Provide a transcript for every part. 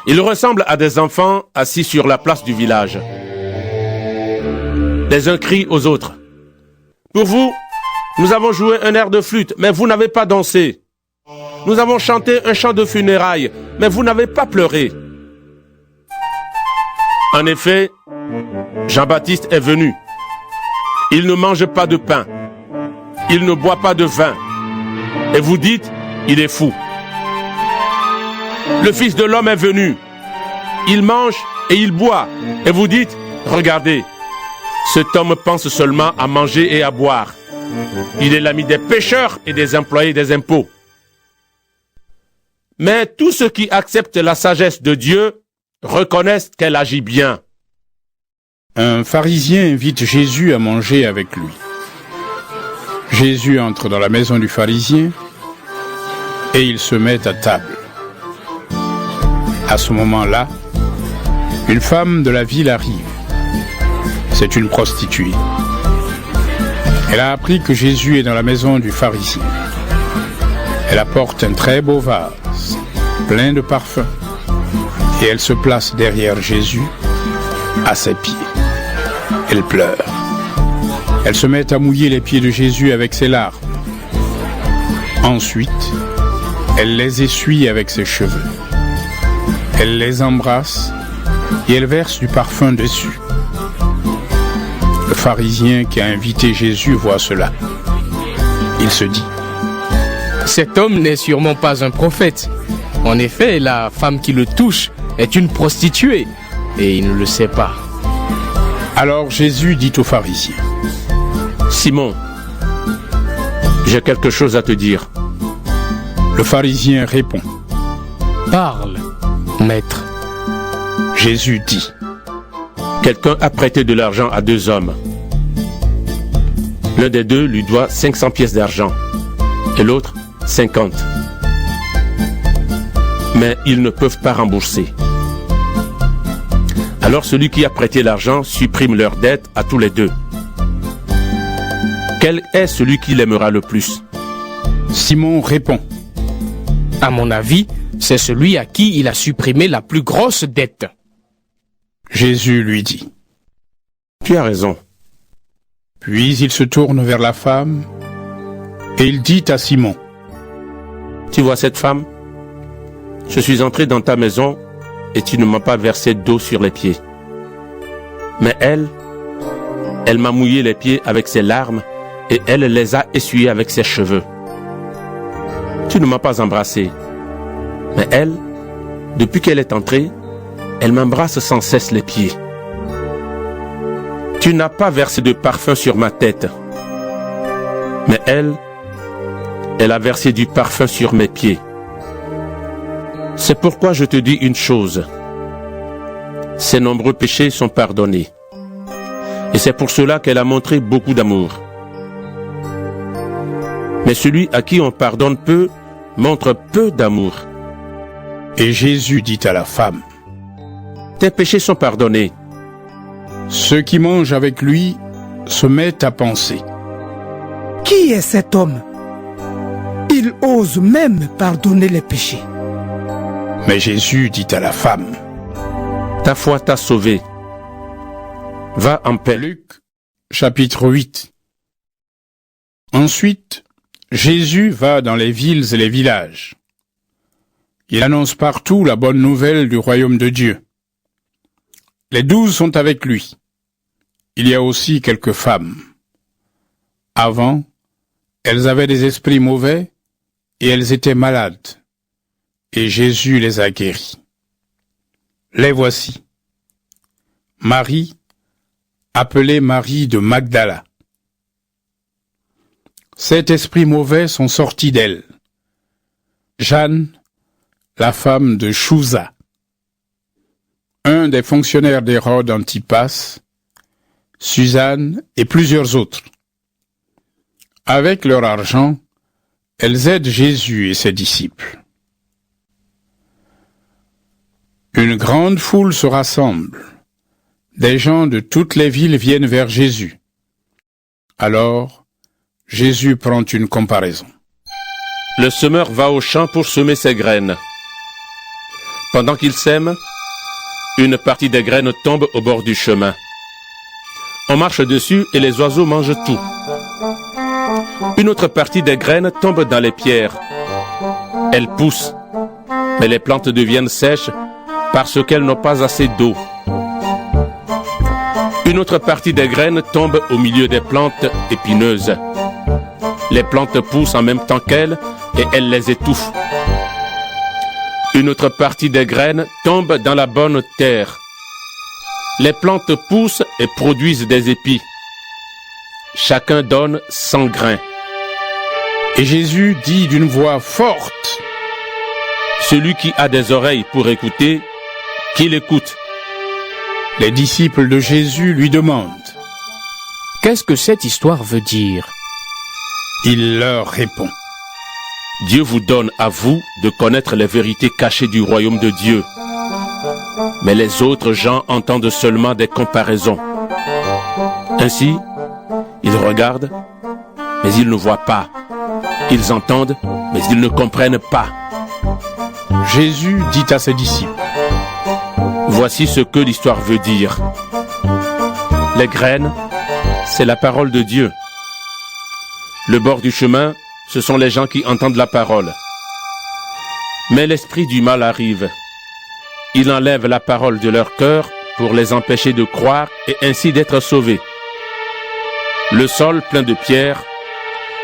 Ils ressemblent à des enfants assis sur la place du village. Les uns crient aux autres. Pour vous, nous avons joué un air de flûte, mais vous n'avez pas dansé. Nous avons chanté un chant de funérailles, mais vous n'avez pas pleuré. En effet, Jean-Baptiste est venu. Il ne mange pas de pain. Il ne boit pas de vin. Et vous dites, il est fou. Le Fils de l'homme est venu. Il mange et il boit. Et vous dites, regardez, cet homme pense seulement à manger et à boire. Il est l'ami des pécheurs et des employés des impôts. Mais tous ceux qui acceptent la sagesse de Dieu reconnaissent qu'elle agit bien. Un pharisien invite Jésus à manger avec lui. Jésus entre dans la maison du pharisien et ils se mettent à table. À ce moment-là, une femme de la ville arrive. C'est une prostituée. Elle a appris que Jésus est dans la maison du pharisien. Elle apporte un très beau vase, plein de parfums, et elle se place derrière Jésus, à ses pieds. Elle pleure. Elle se met à mouiller les pieds de Jésus avec ses larmes. Ensuite, elle les essuie avec ses cheveux. Elle les embrasse et elle verse du parfum dessus. Le pharisien qui a invité Jésus voit cela. Il se dit: cet homme n'est sûrement pas un prophète. En effet, la femme qui le touche est une prostituée et il ne le sait pas. Alors Jésus dit au pharisien: Simon, j'ai quelque chose à te dire. Le pharisien répond: parle, maître. Jésus dit: quelqu'un a prêté de l'argent à 2 hommes. L'un des 2 lui doit 500 pièces d'argent et l'autre 50. Mais ils ne peuvent pas rembourser. Alors celui qui a prêté l'argent supprime leur dette à tous les 2. Quel est celui qui l'aimera le plus? Simon répond: à mon avis, c'est celui à qui il a supprimé la plus grosse dette. Jésus lui dit: tu as raison. Puis il se tourne vers la femme et il dit à Simon: tu vois cette femme? Je suis entré dans ta maison et tu ne m'as pas versé d'eau sur les pieds. Mais elle m'a mouillé les pieds avec ses larmes et elle les a essuyés avec ses cheveux. Tu ne m'as pas embrassé. Mais elle, depuis qu'elle est entrée, elle m'embrasse sans cesse les pieds. Tu n'as pas versé de parfum sur ma tête. Mais elle a versé du parfum sur mes pieds. C'est pourquoi je te dis une chose. Ses nombreux péchés sont pardonnés. Et c'est pour cela qu'elle a montré beaucoup d'amour. Mais celui à qui on pardonne peu, montre peu d'amour. Et Jésus dit à la femme: tes péchés sont pardonnés. Ceux qui mangent avec lui se mettent à penser: qui est cet homme? Il ose même pardonner les péchés. Mais Jésus dit à la femme: ta foi t'a sauvé. Va en paix. Luc, chapitre 8. Ensuite, Jésus va dans les villes et les villages. Il annonce partout la bonne nouvelle du royaume de Dieu. Les 12 sont avec lui. Il y a aussi quelques femmes. Avant, elles avaient des esprits mauvais et elles étaient malades. Et Jésus les a guéries. Les voici. Marie, appelée Marie de Magdala. 7 esprits mauvais sont sortis d'elle. Jeanne, la femme de Chouza. Un des fonctionnaires d'Hérode Antipas, Suzanne et plusieurs autres. Avec leur argent, elles aident Jésus et ses disciples. Une grande foule se rassemble. Des gens de toutes les villes viennent vers Jésus. Alors, Jésus prend une comparaison. Le semeur va au champ pour semer ses graines. Pendant qu'il sème, une partie des graines tombe au bord du chemin. On marche dessus et les oiseaux mangent tout. Une autre partie des graines tombe dans les pierres. Elles poussent, mais les plantes deviennent sèches parce qu'elles n'ont pas assez d'eau. Une autre partie des graines tombe au milieu des plantes épineuses. Les plantes poussent en même temps qu'elles et elles les étouffent. Une autre partie des graines tombe dans la bonne terre. Les plantes poussent et produisent des épis. Chacun donne 100 grains. Et Jésus dit d'une voix forte: Celui qui a des oreilles pour écouter, qu'il écoute. Les disciples de Jésus lui demandent. Qu'est-ce que cette histoire veut dire? Il leur répond: Dieu vous donne à vous de connaître les vérités cachées du royaume de Dieu. Mais les autres gens entendent seulement des comparaisons. Ainsi, ils regardent, mais ils ne voient pas. Ils entendent, mais ils ne comprennent pas. Jésus dit à ses disciples: Voici ce que l'histoire veut dire. Les graines, c'est la parole de Dieu. Le bord du chemin, ce sont les gens qui entendent la parole. Mais l'esprit du mal arrive. Il enlève la parole de leur cœur pour les empêcher de croire et ainsi d'être sauvés. Le sol plein de pierres,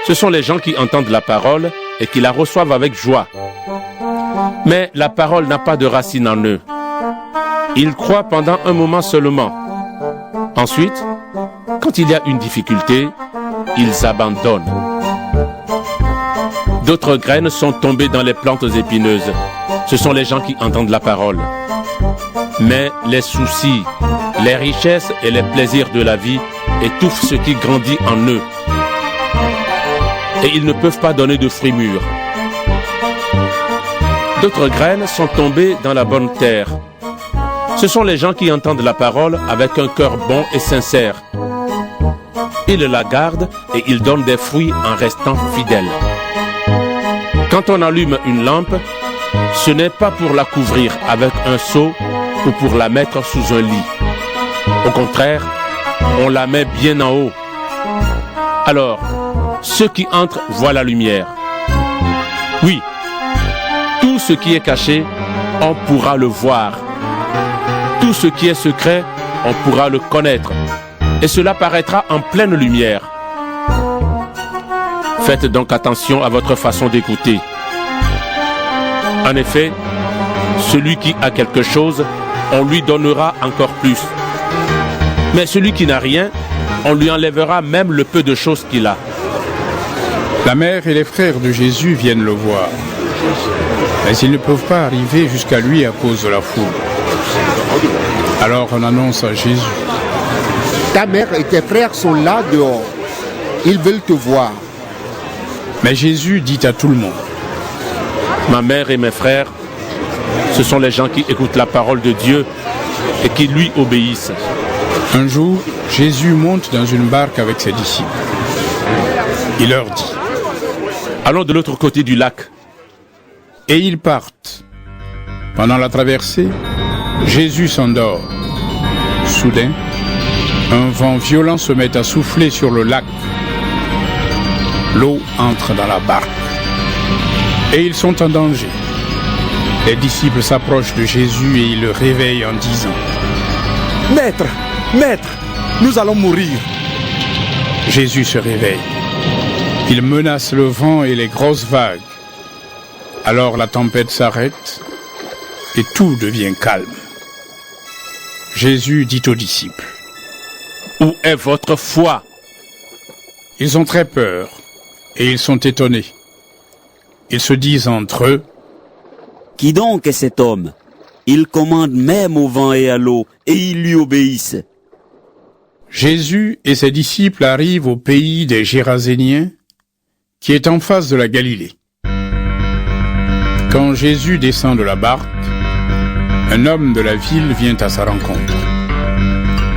ce sont les gens qui entendent la parole et qui la reçoivent avec joie. Mais la parole n'a pas de racine en eux. Ils croient pendant un moment seulement. Ensuite, quand il y a une difficulté, ils abandonnent. D'autres graines sont tombées dans les plantes épineuses. Ce sont les gens qui entendent la parole. Mais les soucis, les richesses et les plaisirs de la vie étouffent ce qui grandit en eux. Et ils ne peuvent pas donner de fruits mûrs. D'autres graines sont tombées dans la bonne terre. Ce sont les gens qui entendent la parole avec un cœur bon et sincère. Ils la gardent et ils donnent des fruits en restant fidèles. Quand on allume une lampe, ce n'est pas pour la couvrir avec un seau ou pour la mettre sous un lit. Au contraire, on la met bien en haut. Alors, ceux qui entrent voient la lumière. Oui, tout ce qui est caché, on pourra le voir. Tout ce qui est secret, on pourra le connaître. Et cela paraîtra en pleine lumière. Faites donc attention à votre façon d'écouter. En effet, celui qui a quelque chose, on lui donnera encore plus. Mais celui qui n'a rien, on lui enlèvera même le peu de choses qu'il a. La mère et les frères de Jésus viennent le voir. Mais ils ne peuvent pas arriver jusqu'à lui à cause de la foule. Alors on annonce à Jésus: Ta mère et tes frères sont là dehors. Ils veulent te voir. Mais Jésus dit à tout le monde: Ma mère et mes frères, ce sont les gens qui écoutent la parole de Dieu et qui lui obéissent. Un jour, Jésus monte dans une barque avec ses disciples. Il leur dit: Allons de l'autre côté du lac. Et ils partent. Pendant la traversée, Jésus s'endort. Soudain, un vent violent se met à souffler sur le lac. L'eau entre dans la barque. Et ils sont en danger. Les disciples s'approchent de Jésus et ils le réveillent en disant: Maître, Maître, nous allons mourir. Jésus se réveille. Il menace le vent et les grosses vagues. Alors la tempête s'arrête et tout devient calme. Jésus dit aux disciples: Où est votre foi? Ils ont très peur et ils sont étonnés. Ils se disent entre eux: Qui donc est cet homme? Il commande même au vent et à l'eau, et ils lui obéissent. Jésus et ses disciples arrivent au pays des Géraséniens, qui est en face de la Galilée. Quand Jésus descend de la barque, un homme de la ville vient à sa rencontre.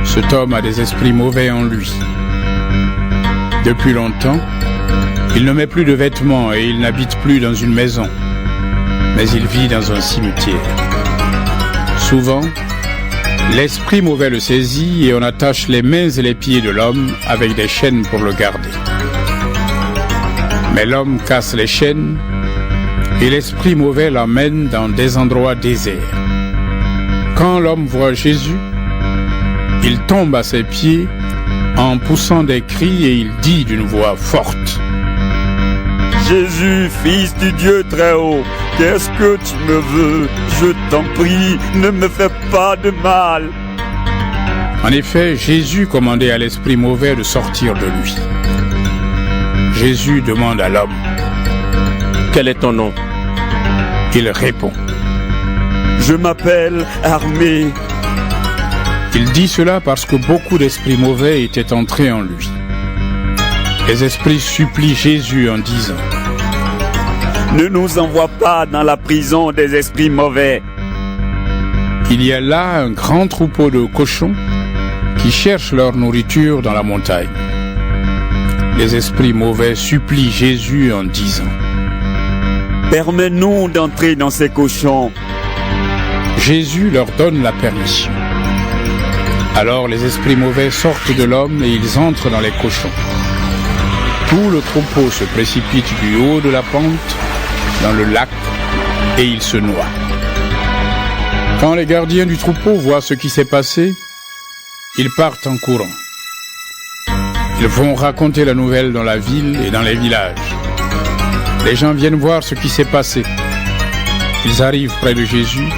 Cet homme a des esprits mauvais en lui. Depuis longtemps, il ne met plus de vêtements et il n'habite plus dans une maison, mais il vit dans un cimetière. Souvent, l'esprit mauvais le saisit et on attache les mains et les pieds de l'homme avec des chaînes pour le garder. Mais l'homme casse les chaînes et l'esprit mauvais l'emmène dans des endroits déserts. Quand l'homme voit Jésus, il tombe à ses pieds en poussant des cris et il dit d'une voix forte: Jésus, fils du Dieu très haut, qu'est-ce que tu me veux? Je t'en prie, ne me fais pas de mal. En effet, Jésus commandait à l'esprit mauvais de sortir de lui. Jésus demande à l'homme: Quel est ton nom? Il répond: Je m'appelle Armée. Il dit cela parce que beaucoup d'esprits mauvais étaient entrés en lui. Les esprits supplient Jésus en disant: Ne nous envoie pas dans la prison des esprits mauvais. Il y a là un grand troupeau de cochons qui cherchent leur nourriture dans la montagne. Les esprits mauvais supplient Jésus en disant: Permets-nous d'entrer dans ces cochons. Jésus leur donne la permission. Alors les esprits mauvais sortent de l'homme et ils entrent dans les cochons. Tout le troupeau se précipite du haut de la pente dans le lac et il se noie. Quand les gardiens du troupeau voient ce qui s'est passé, ils partent en courant. Ils vont raconter la nouvelle dans la ville et dans les villages. Les gens viennent voir ce qui s'est passé. Ils arrivent près de Jésus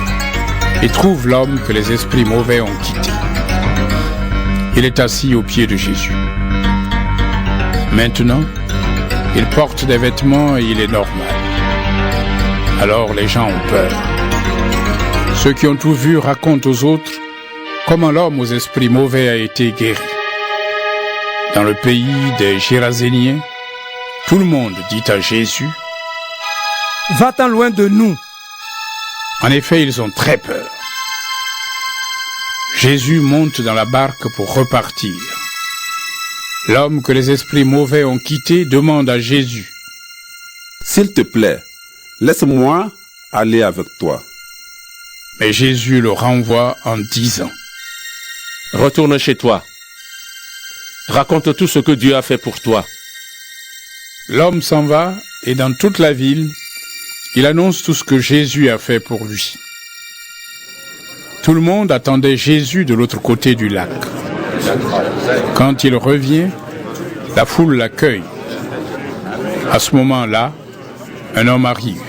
et trouvent l'homme que les esprits mauvais ont quitté. Il est assis aux pieds de Jésus. Maintenant, il porte des vêtements et il est normal. Alors les gens ont peur. Ceux qui ont tout vu racontent aux autres comment l'homme aux esprits mauvais a été guéri. Dans le pays des Géraséniens, tout le monde dit à Jésus: Va-t'en loin de nous. En effet, ils ont très peur. Jésus monte dans la barque pour repartir. L'homme que les esprits mauvais ont quitté demande à Jésus: S'il te plaît, laisse-moi aller avec toi. Mais Jésus le renvoie en disant: Retourne chez toi. Raconte tout ce que Dieu a fait pour toi. L'homme s'en va et dans toute la ville, il annonce tout ce que Jésus a fait pour lui. Tout le monde attendait Jésus de l'autre côté du lac. Quand il revient, la foule l'accueille. À ce moment-là, un homme arrive.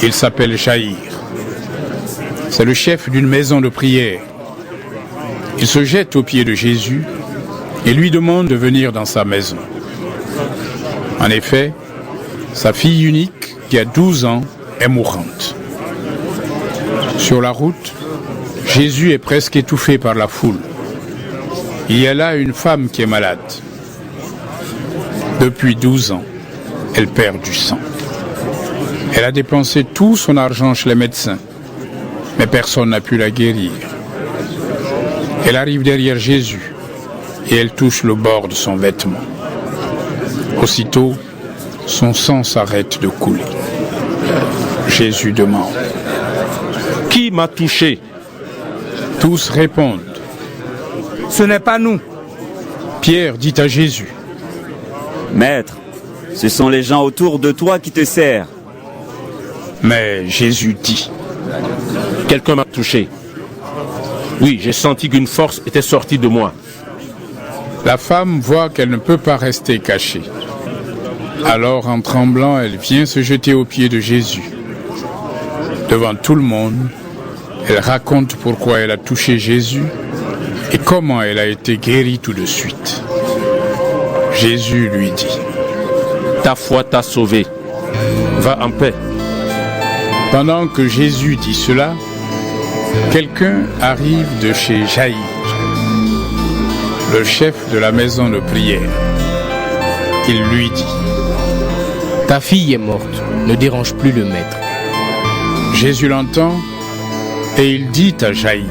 Il s'appelle Jaïr. C'est le chef d'une maison de prière. Il se jette aux pieds de Jésus et lui demande de venir dans sa maison. En effet, sa fille unique, qui a 12 ans, est mourante. Sur la route, Jésus est presque étouffé par la foule. Il y a là une femme qui est malade. Depuis 12 ans, elle perd du sang. Elle a dépensé tout son argent chez les médecins, mais personne n'a pu la guérir. Elle arrive derrière Jésus et elle touche le bord de son vêtement. Aussitôt, son sang s'arrête de couler. Jésus demande: Qui m'a touché? Tous répondent: Ce n'est pas nous. Pierre dit à Jésus: Maître, ce sont les gens autour de toi qui te serrent. Mais Jésus dit: Quelqu'un m'a touché. Oui, j'ai senti qu'une force était sortie de moi. La femme voit qu'elle ne peut pas rester cachée. Alors, en tremblant, elle vient se jeter aux pieds de Jésus. Devant tout le monde, elle raconte pourquoi elle a touché Jésus et comment elle a été guérie tout de suite. Jésus lui dit: Ta foi t'a sauvé. Va en paix. Pendant que Jésus dit cela, quelqu'un arrive de chez Jaïr, le chef de la maison de prière. Il lui dit: Ta fille est morte, ne dérange plus le maître. Jésus l'entend et il dit à Jaïr: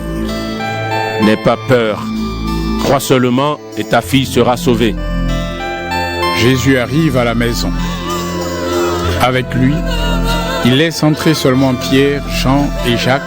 N'aie pas peur. Crois seulement et ta fille sera sauvée. Jésus arrive à la maison. Avec lui, il laisse entrer seulement Pierre, Jean et Jacques